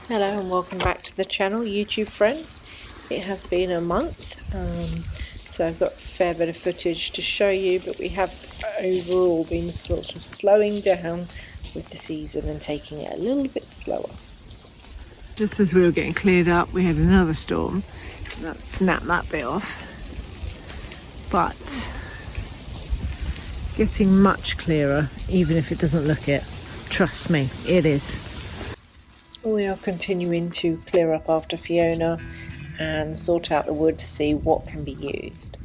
Hello and welcome back to the channel, YouTube friends. It has been a month, so I've got a fair bit of footage to show you, but we have overall been sort of slowing down with the season and taking it a little bit slower. Just as we were getting cleared up, we had another storm that snapped that bit off, but getting much clearer, even if it doesn't look it. Trust me, it is. We are continuing to clear up after Fiona and sort out the wood to see what can be used.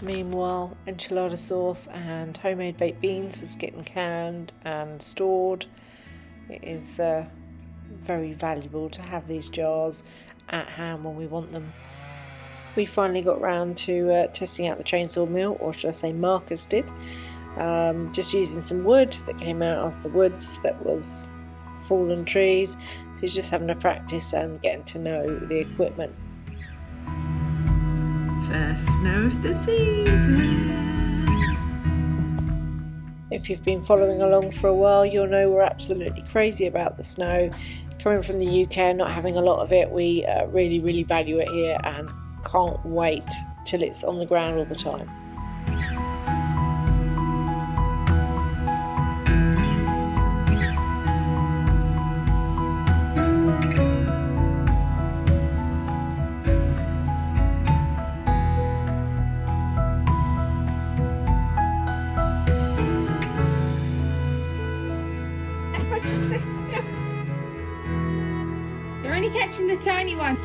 Meanwhile, enchilada sauce and homemade baked beans was getting canned and stored. It is very valuable to have these jars at hand when we want them. We finally got round to testing out the chainsaw mill, or should I say Marcus did. Just using some wood that came out of the woods that was fallen trees. So he's just having a practice and getting to know the equipment. First snow of the season. If you've been following along for a while, you'll know we're absolutely crazy about the snow. Coming from the UK and not having a lot of it, we really value it here and can't wait till it's on the ground all the time. You're only catching the tiny one.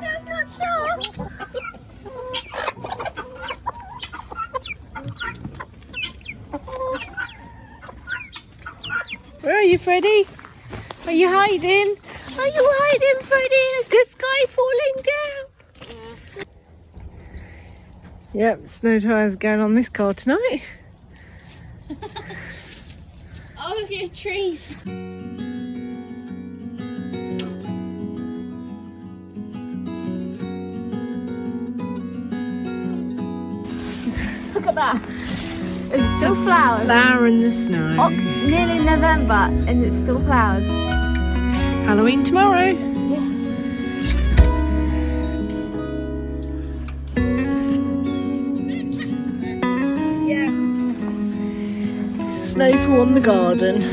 That's not sharp. Where are you, Freddie? Are you hiding? Are you hiding, Freddie? Is the sky falling down? Yep, snow tyres going on this car tonight. All of your trees. Look at that. It's still flowers. Flower in the snow. Nearly November and it's still flowers. Halloween tomorrow. Yeah. Snowfall on the garden.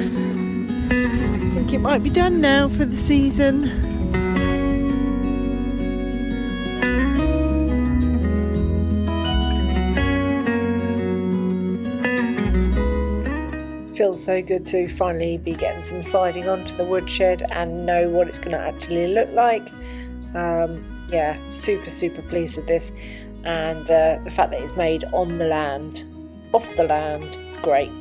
I think it might be done now for the season. Feels so good to finally be getting some siding onto the woodshed and know what it's going to actually look like. Yeah, super pleased with this, and the fact that it's made on the land, off the land, it's great.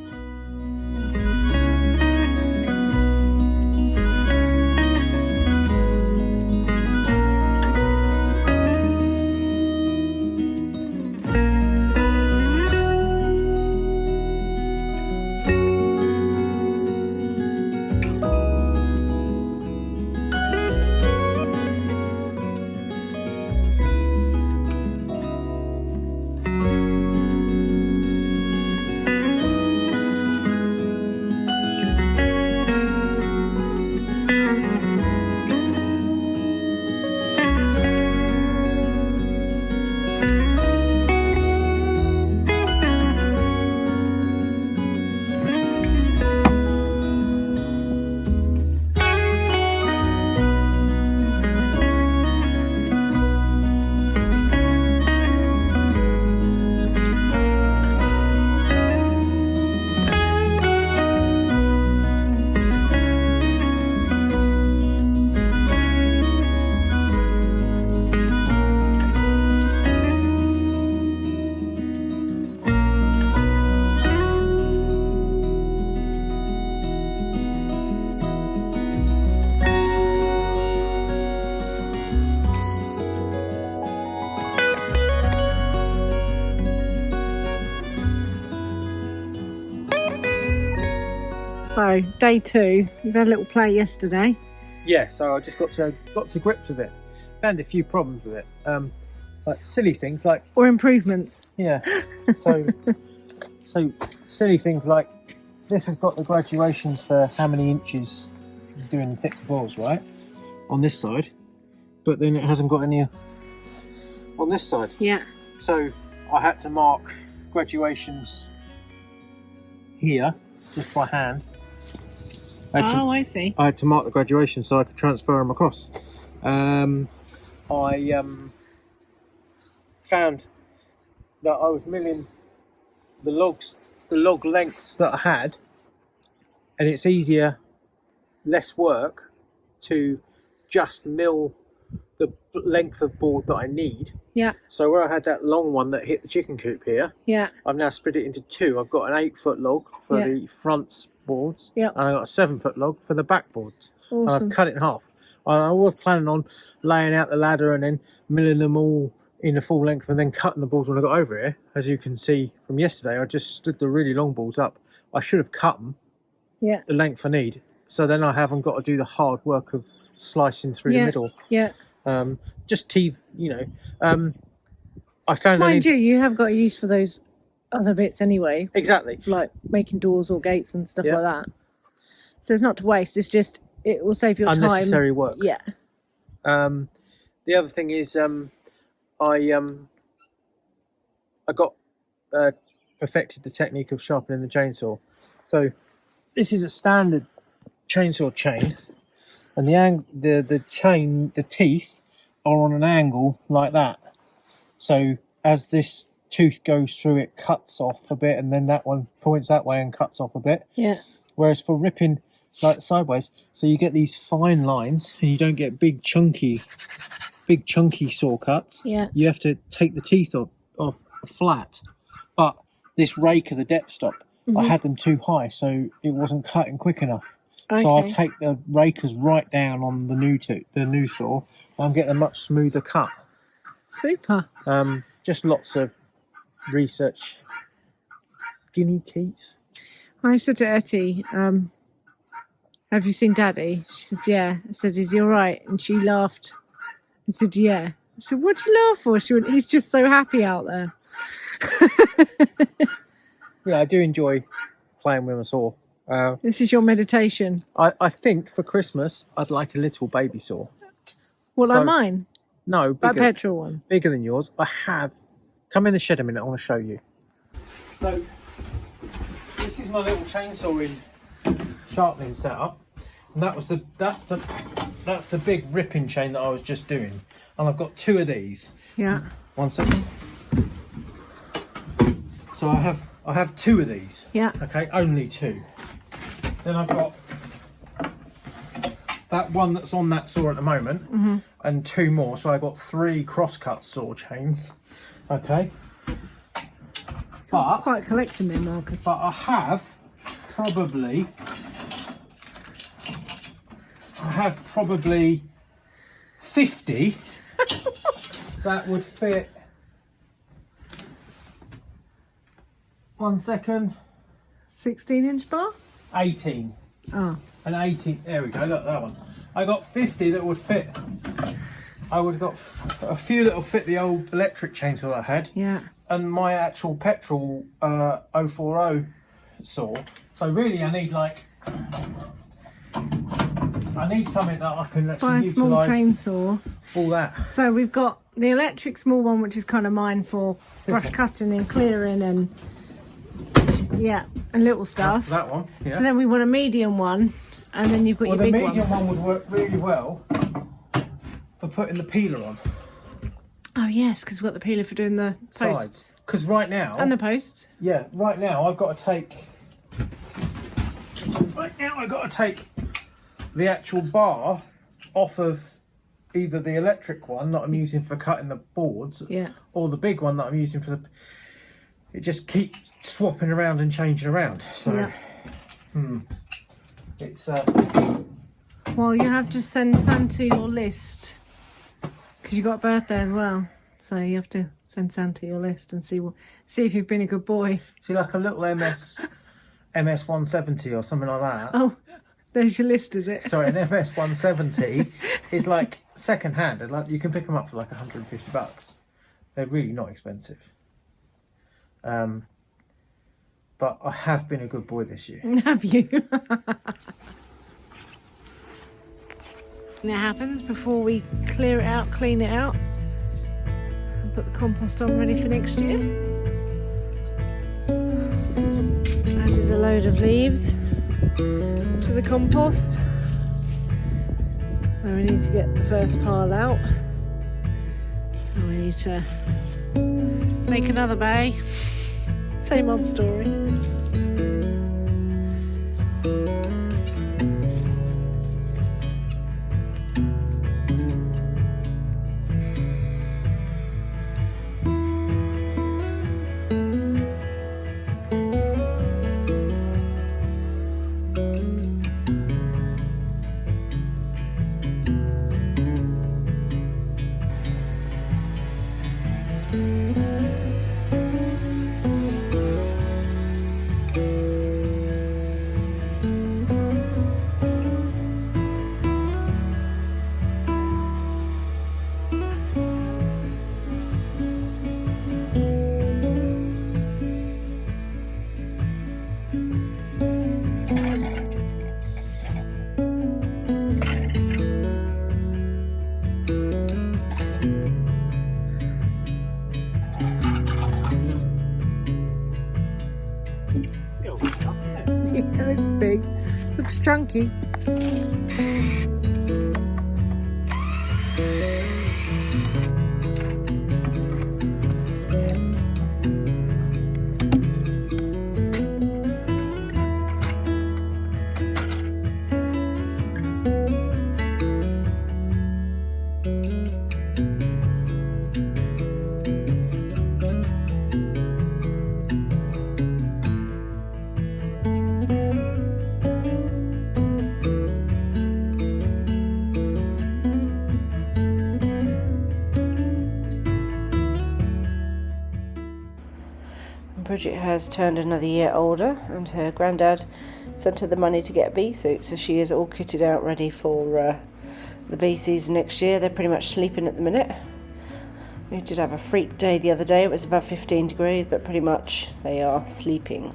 So, day 2. You've had a little play yesterday. Yeah, so I just got to grips with it. Found a few problems with it, like silly things like Or improvements. yeah. So silly things like this has got the graduations for how many inches you're doing thick balls, right? On this side, but then it hasn't got any on this side. Yeah. So I had to mark graduations here just by hand. I see. I had to mark the graduation so I could transfer them across. I found that I was milling the log lengths that I had, and it's easier, less work to just mill the length of board that I need. Yeah. So where I had that long one that hit the chicken coop here, Yeah. I've now split it into 2. I've got an 8-foot log for the front boards, yeah, and I've got a 7-foot log for the back boards. Awesome. And I've cut it in half. I was planning on laying out the ladder and then milling them all in the full length and then cutting the balls when I got over here. As you can see from yesterday, I just stood the really long balls up. I should have cut them the length I need, so then I haven't got to do the hard work of slicing through the middle. Yeah. Just I found Mind you have got a use for those other bits anyway. Exactly. Like making doors or gates and stuff like that. So it's not to waste, it's just, it will save your unnecessary time. work. Yeah. The other thing is I got perfected the technique of sharpening the chainsaw. So this is a standard chainsaw chain, and the teeth are on an angle like that. So as this tooth goes through, it cuts off a bit, and then that one points that way and cuts off a bit. Yeah. Whereas for ripping like sideways, so you get these fine lines, and you don't get big chunky saw cuts. Yeah. You have to take the teeth off flat. But this rake of the depth stop, I had them too high, so it wasn't cutting quick enough. Okay. So I take the rakers right down on the new saw, and I'm getting a much smoother cut. Super. Just lots of research. Guinea Keats. I said to Etty, have you seen Daddy? She said, yeah. I said, is he all right? And she laughed. I said, yeah. I said, what do you laugh for? She went, he's just so happy out there. Yeah, I do enjoy playing with a saw. This is your meditation. I think for Christmas, I'd like a little baby saw. What, like mine? No, That bigger, petrol one? bigger than yours. I have. Come in the shed a minute, I want to show you. So, this is my little chainsaw in sharpening setup. And that's the big ripping chain that I was just doing. And I've got 2 of these. Yeah. 1 second. So I have 2 of these. Yeah. Okay, only 2. Then I've got that one that's on that saw at the moment, and 2 more. So I've got 3 crosscut saw chains. Okay. But Quite collecting them, Marcus. But I have probably 50 that would fit. 1 second. 16-inch bar? 18. Oh. An 18. There we go. Look, that one. I got 50 that would fit. I would have got a few that will fit the old electric chainsaw I had. Yeah. And my actual petrol 040 saw. So really, I need something that I can actually Buy a small utilise. chainsaw. All that. So we've got the electric small one, which is kind of mine for brush cutting and clearing and and little stuff. That one. Yeah. So then we want a medium one, and then you've got your big one. The medium one would work really well for putting the peeler on. Oh yes, because we've got the peeler for doing the posts. Sides. Because right now. And the posts. Yeah, right now I've got to take. The actual bar off of either the electric one that I'm using for cutting the boards, or the big one that I'm using for the. It just keeps swapping around and changing around. So, it's. Well, you have to send Santa your list because you got a birthday as well. So you have to send Santa your list and see if you've been a good boy. See, like a little MS MS 170 or something like that. Oh, there's your list, is it? Sorry, an MS 170 is like second hand, and like you can pick them up for like $150. They're really not expensive. But I have been a good boy this year. Have you? It happens before we clear it out, clean it out, and put the compost on ready for next year. Added a load of leaves to the compost. So we need to get the first pile out. And we need to make another bay. Same old story. It looks big, looks chunky. Bridget has turned another year older, and her granddad sent her the money to get a bee suit, so she is all kitted out ready for the bee season next year. They're pretty much sleeping at the minute. We did have a freak day the other day. It was above 15 degrees, but pretty much they are sleeping.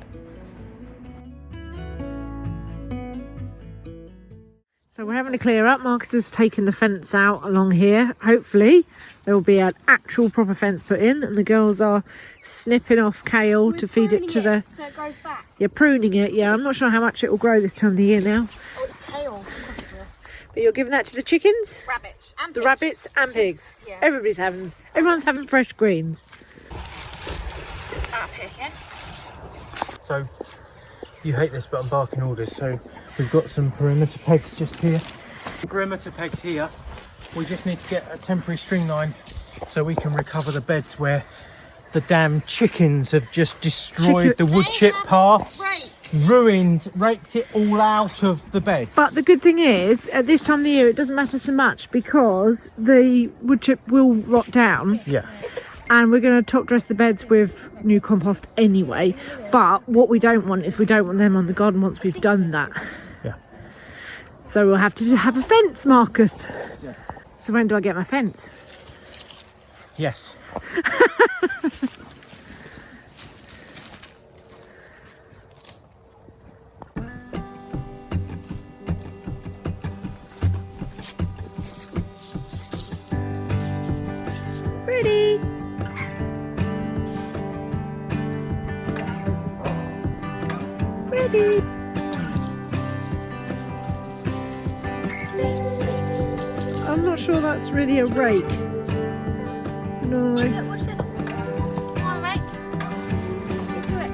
So we're having to clear up. Marcus has taken the fence out along here. Hopefully there will be an actual proper fence put in, and the girls are snipping off kale to feed it to the... So it grows back. You're pruning it, yeah. I'm not sure how much it will grow this time of the year now. Oh, it's kale. But you're giving that to the chickens? Rabbits and The pigs. rabbits and pigs. Yeah. Everyone's having fresh greens. Up here, yeah? So you hate this, but I'm barking orders. So we've got some perimeter pegs just here. Perimeter pegs here. We just need to get a temporary string line so we can recover the beds where the damn chickens have just destroyed the wood chip path, raked it all out of the bed. But the good thing is, at this time of the year, it doesn't matter so much because the wood chip will rot down. Yeah. And we're going to top dress the beds with new compost anyway. But what we don't want is we don't want them on the garden once we've done that. Yeah. So we'll have to have a fence, Marcus. Yeah. So when do I get my fence? Yes. Pretty. Pretty. I'm not sure that's really a rake. No. Look, what's this? Come on, Rake. Get to it.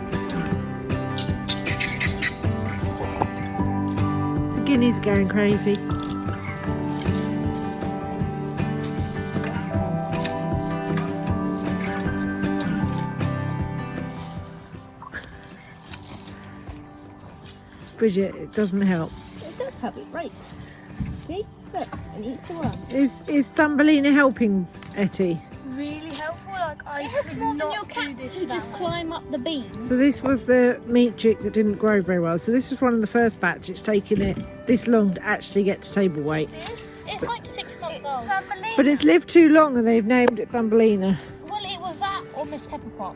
The guinea's going crazy. Bridget, it doesn't help. It does help, it rakes. See? Look, it eats the worms. Is Thumbelina helping Etty? Really helpful, I like I could not do this to just climb up the beams. So this was the meat chick that didn't grow very well. So this was one of the first batch. It's taken it this long to actually get to table weight. It's like 6 months old. But it's lived too long and they've named it Thumbelina. Well, it was that or Miss Pepperpot.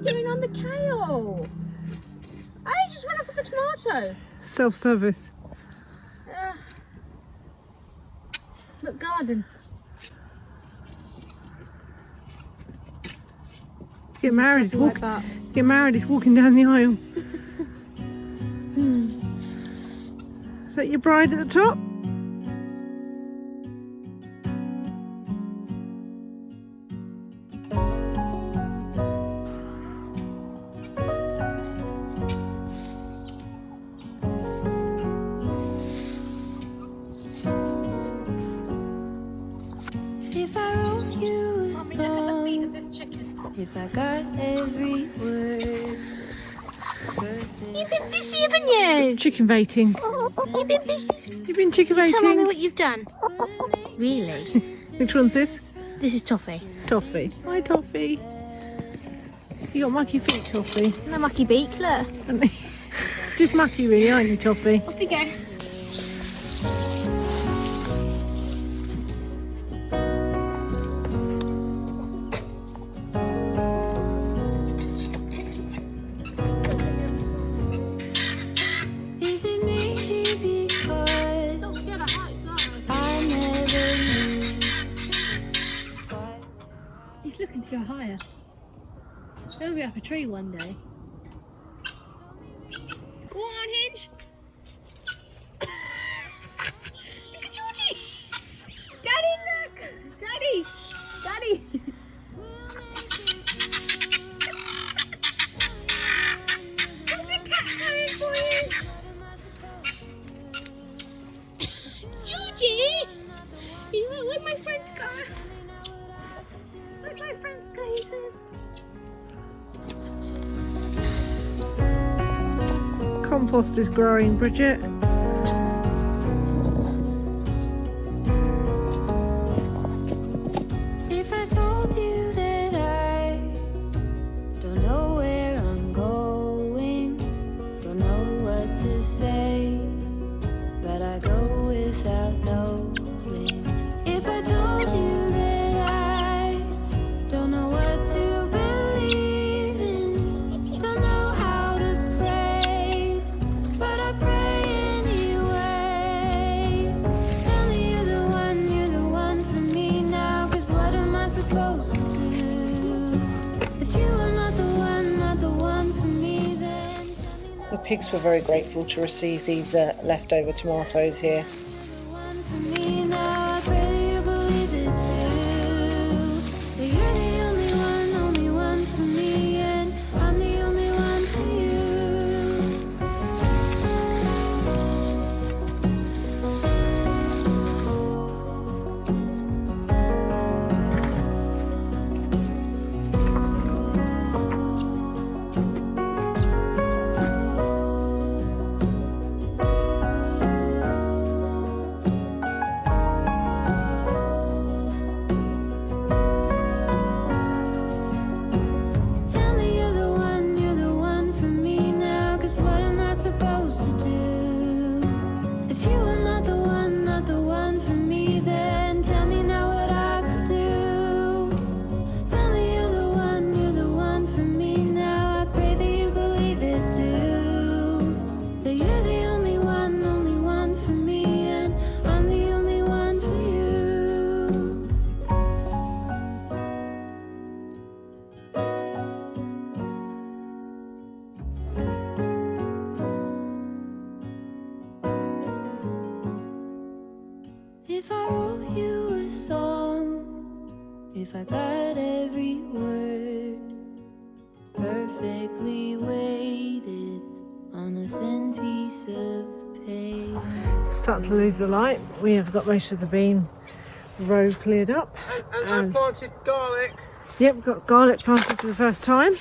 Doing on the kale? I just went for the tomato. Self-service. Look, garden. Get married. Get married. He's walking down the aisle. Is that your bride at the top? If I wrote you a song, if I got every word. You've been busy, haven't you? Chicken baiting. You've been busy. You've been chicken baiting? Tell Mummy what you've done. Really? Which one's this? This is Toffee. Toffee. Hi, Toffee. You got mucky feet, Toffee. No mucky beak, look. Just mucky, really, aren't you, Toffee? Off you go. Is it maybe because I never knew? He's looking to go higher. He'll be up a tree one day. Go on, Hinge. Look at Georgie. Daddy, look. Daddy. Daddy. There's a cat coming for you. Georgie. Where'd my friends go? Where'd my friends go, he says? Compost is growing, Bridget. If I told you that I don't know where I'm going, don't know what to say, but I go without knowing. If I told you that I don't know what to believe in, don't know how to pray, but I pray anyway. Tell me you're the one for me now, 'cause what am I supposed to do? If you are not the one for me, then tell me The pigs were very grateful to receive these leftover tomatoes here. one for me now. I pray you believe it too. That you're the I got every word perfectly weighted on a thin piece of paper. Starting to lose the light. We have got most of the bean row cleared up. And I planted garlic. Yep, we've got garlic planted for the first time.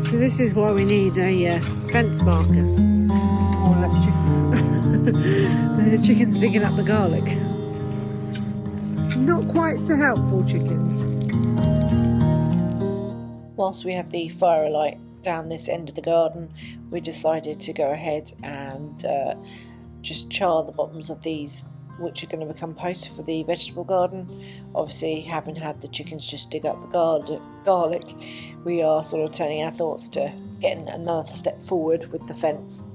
So this is why we need a fence markers. Or less chickens. The chickens digging up the garlic. Not quite so helpful, chickens. Whilst we had the firelight down this end of the garden, we decided to go ahead and just char the bottoms of these, which are going to become posts for the vegetable garden. Obviously, having had the chickens just dig up the garlic, we are sort of turning our thoughts to getting another step forward with the fence.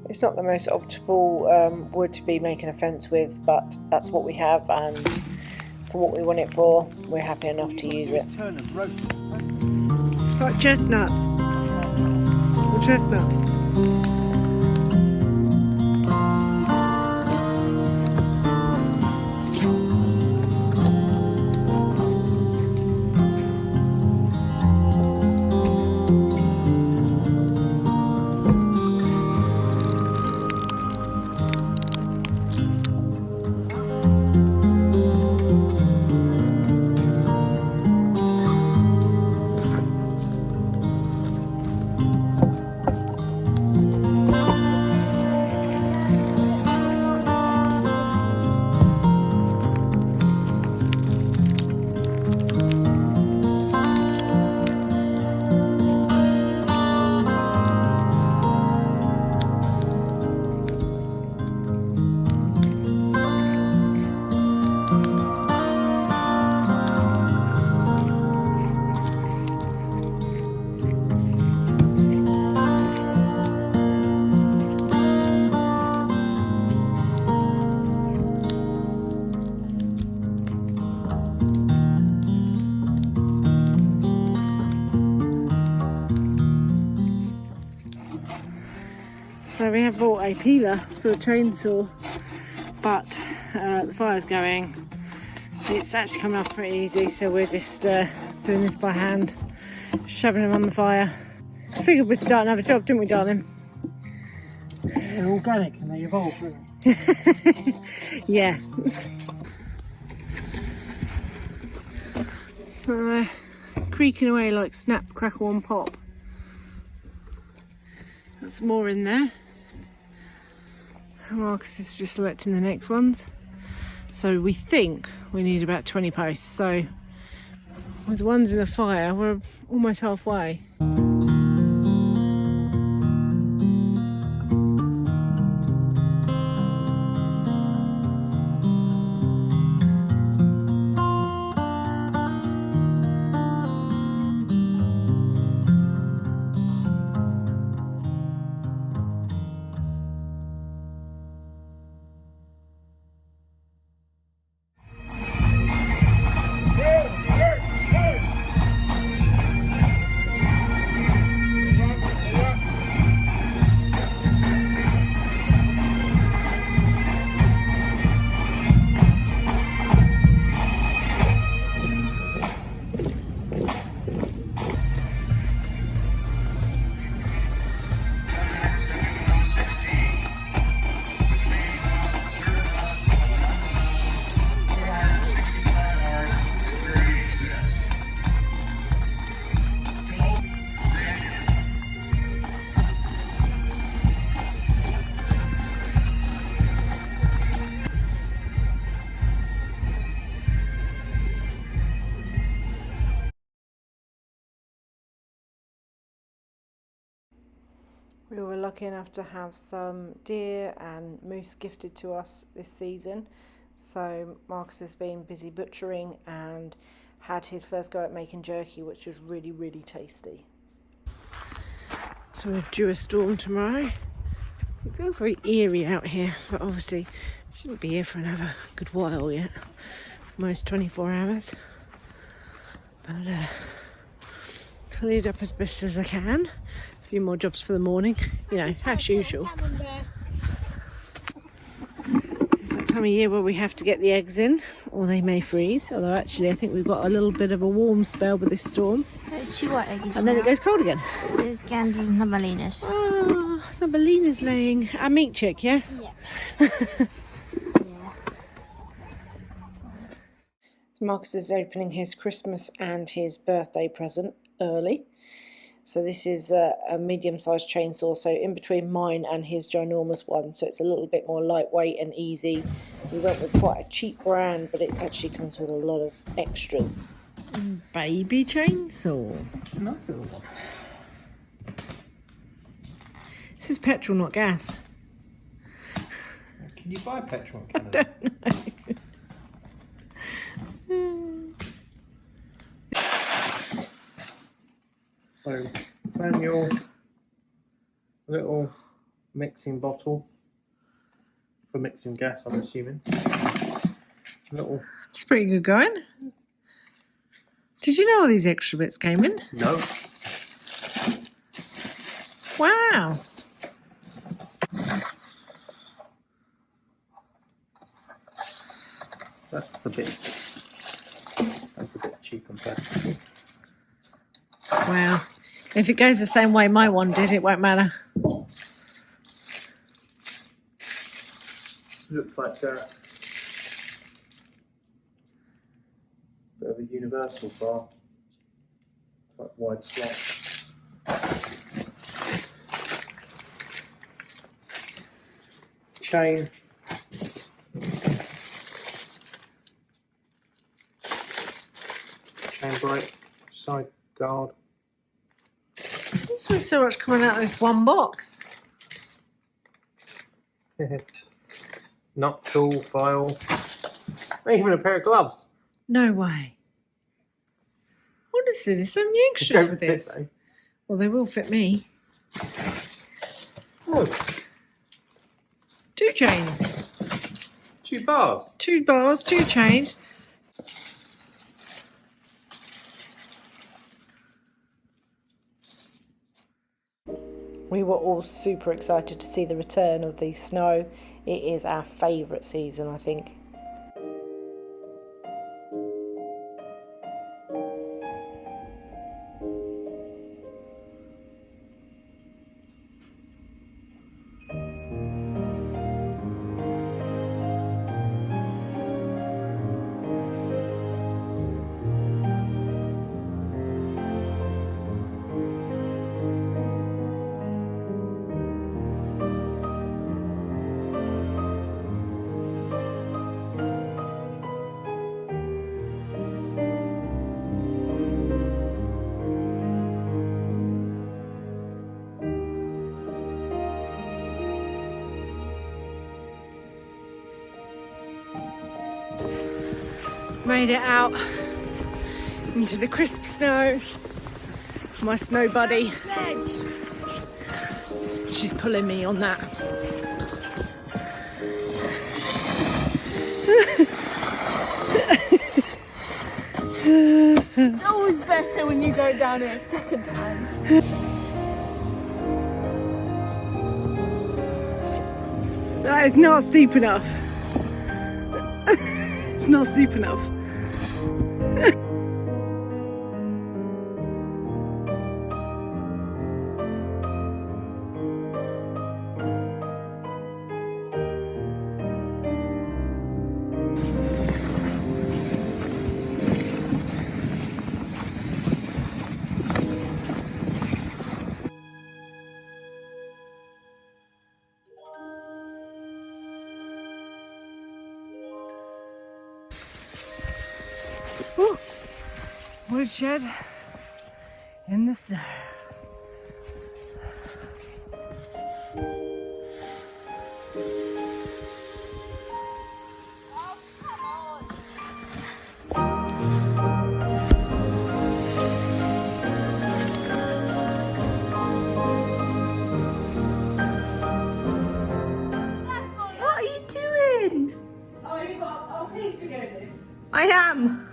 It's not the most optimal wood to be making a fence with, but that's what we have, and for what we want it for, we're happy enough to use it. Turn and roast. Got chestnuts. Or chestnuts. So we have bought a peeler for a chainsaw, but the fire's going. It's actually coming up pretty easy, so we're just doing this by hand, shoving them on the fire. I figured we'd start another job, didn't we, darling? They're organic and they evolve, really. Yeah. So they're creaking away like snap, crackle and pop. There's more in there. Marcus is just selecting the next ones. So we think we need about 20 posts. So with the ones in the fire, we're almost halfway. We were lucky enough to have some deer and moose gifted to us this season. So Marcus has been busy butchering and had his first go at making jerky, which was really, really tasty. So we're due a storm tomorrow. It feels very eerie out here, but obviously shouldn't be here for another good while yet. Almost 24 hours. But cleared up as best as I can. A few more jobs for the morning, you know, as usual. It's that time of year where we have to get the eggs in, or they may freeze. Although actually I think we've got a little bit of a warm spell with this storm. And then it goes cold again. There's Gandhi's and Thumbelina's. Oh, Thumbelina's laying a meat chick, yeah? Yeah. Marcus is opening his Christmas and his birthday present early. So this is a medium-sized chainsaw, so in between mine and his ginormous one, so it's a little bit more lightweight and easy. We went with quite a cheap brand, but it actually comes with a lot of extras. Baby chainsaw. Nice little one. This is petrol, not gas. Can you buy petrol in I Canada? don't know. So, found your little mixing bottle for mixing gas, I'm assuming. Little. It's pretty good going. Did you know all these extra bits came in? No. Wow. That's a bit cheap and plastic. Wow. If it goes the same way my one did, it won't matter. Looks like a bit of a universal bar, quite wide slot. Chain. Chain brake, side guard. This was so much coming out of this one box. Nut tool, file, even a pair of gloves. No way. Honestly, there's so many extras Don't with fit, this. though. Well, they will fit me. Oh, 2 chains. 2 bars. 2 bars, 2 chains. We were all super excited to see the return of the snow. It is our favourite season, I think. Made it out into the crisp snow. My snow buddy. She's pulling me on that. It's always better when you go down it a second time. That is not steep enough. It's not steep enough. Woo. Woodshed in the snow. I am.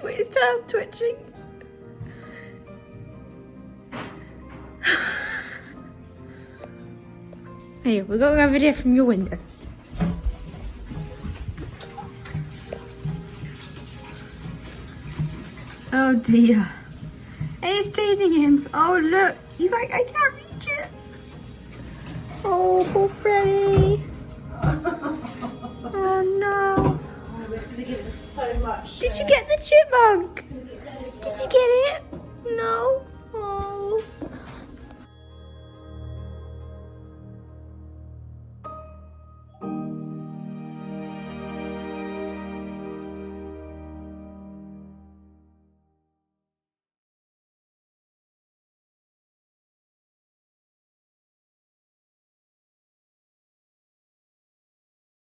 His tail twitching. Hey, we're going over there from your window. Oh dear. He's teasing him. Oh look, he's like, I can't reach it. Oh, poor Freddy. Oh no. So much. Did you get the chipmunk? Did you get it? No.